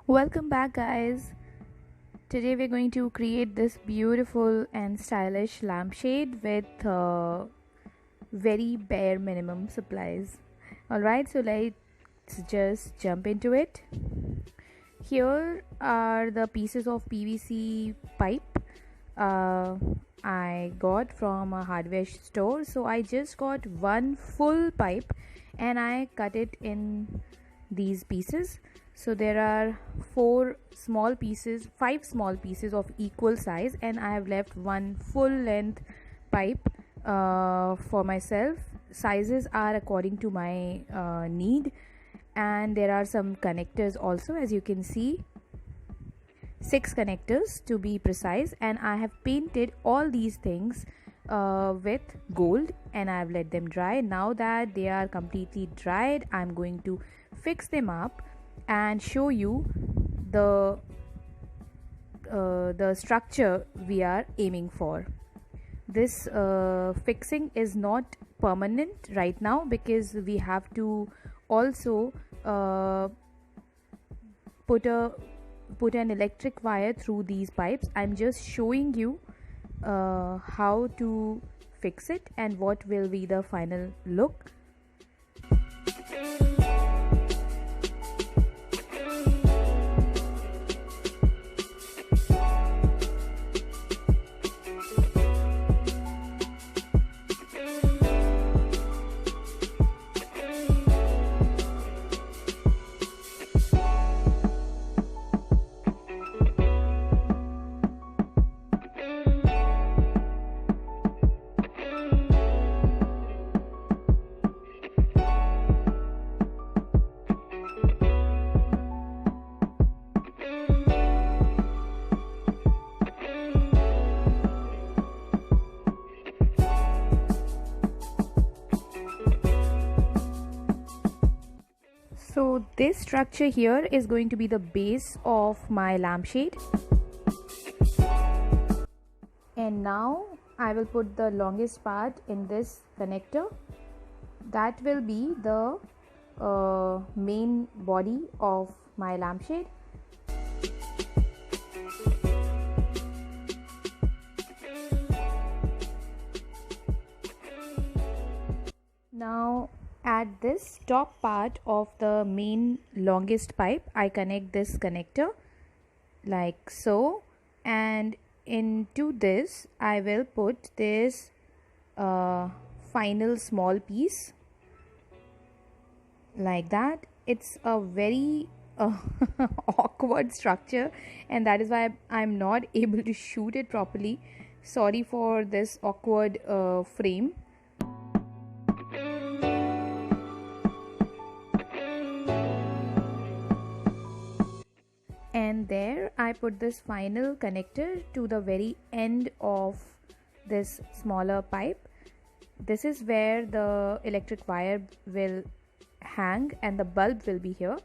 Welcome back, guys. Today we're going to create this beautiful and stylish lampshade with very bare minimum supplies. Alright, so let's just jump into it. Here are the pieces of PVC pipe I got from a hardware store. So I just got one full pipe and I cut it in these pieces. So there are five small pieces of equal size, and I have left one full length pipe for myself. Sizes are according to my need, and there are some connectors also, as you can see, 6 connectors to be precise. And I have painted all these things with gold, and I have let them dry. Now that they are completely dried, I'm going to fix them up and show you the structure we are aiming for. This fixing is not permanent right now because we have to also put an electric wire through these pipes. I'm just showing you how to fix it and what will be the final look. So this structure here is going to be the base of my lampshade, and now I will put the longest part in this connector. That will be the main body of my lampshade. Now at this top part of the main longest pipe, I connect this connector like so, and into this I will put this final small piece like that. It's a very awkward structure, and that is why I'm not able to shoot it properly. Sorry for this awkward frame. And there I put this final connector to the very end of this smaller pipe. This is where the electric wire will hang and the bulb will be here.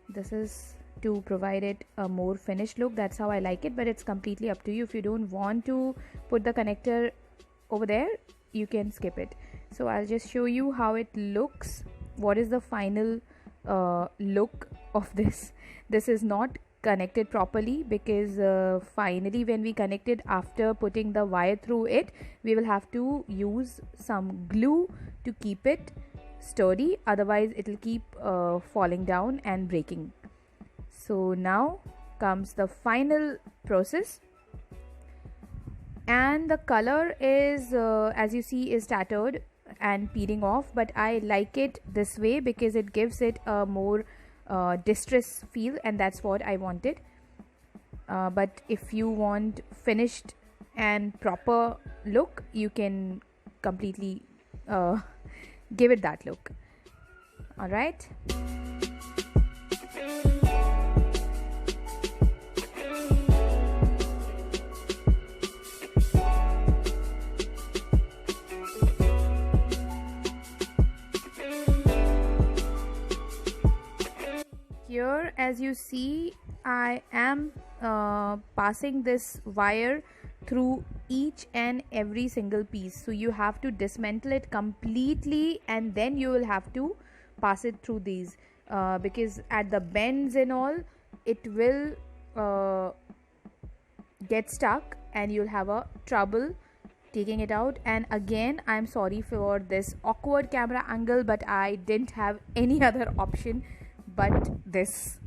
This is to provide it a more finished look. That's how I like it, but it's completely up to you. If you don't want to put the connector over there, you can skip it. So I'll just show you how it looks. What is the final look of this? This is not connected properly because finally when we connect it, after putting the wire through it, we will have to use some glue to keep it sturdy, otherwise it will keep falling down and breaking. So now comes the final process, and the color is as you see is tattered and peeling off, but I like it this way because it gives it a more distress feel, and that's what I wanted. But if you want finished and proper look, you can completely give it that look. All right. Here, as you see, I am passing this wire through each and every single piece. So you have to dismantle it completely and then you will have to pass it through these because at the bends and all it will get stuck and you'll have a trouble taking it out. And again, I'm sorry for this awkward camera angle, but I didn't have any other option but this.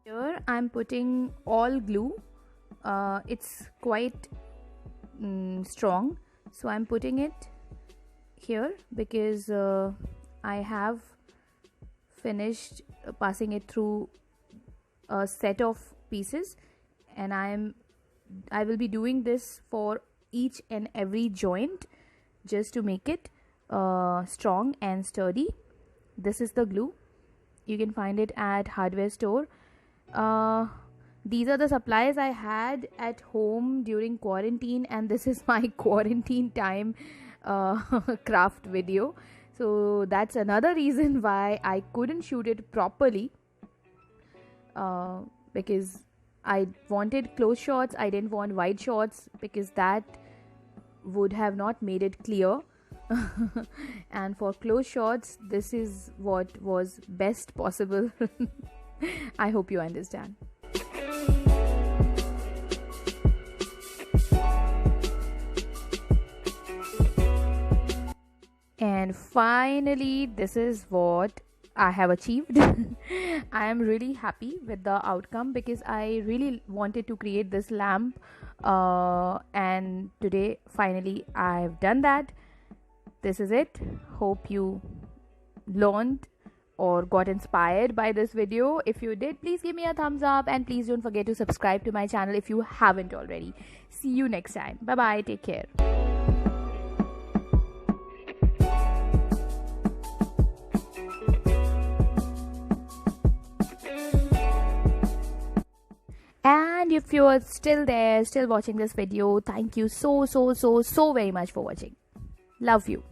Here I'm putting all glue. It's quite strong, so I'm putting it here because I have finished passing it through a set of pieces, and I will be doing this for each and every joint just to make it strong and sturdy. This is the glue. You can find it at hardware store. These are the supplies I had at home during quarantine, and this is my quarantine time craft video. So that's another reason why I couldn't shoot it properly, because I wanted close shots. I didn't want wide shots because that would have not made it clear. And for close shots, this is what was best possible. I hope you understand. And finally, this is what I have achieved. I am really happy with the outcome because I really wanted to create this lamp, and today finally I've done that. This is it. Hope you learned or got inspired by this video. If you did, please give me a thumbs up, and please don't forget to subscribe to my channel if you haven't already. See you next time. Bye bye. Take care. And if you are still there, still watching this video, thank you so very much for watching. Love you.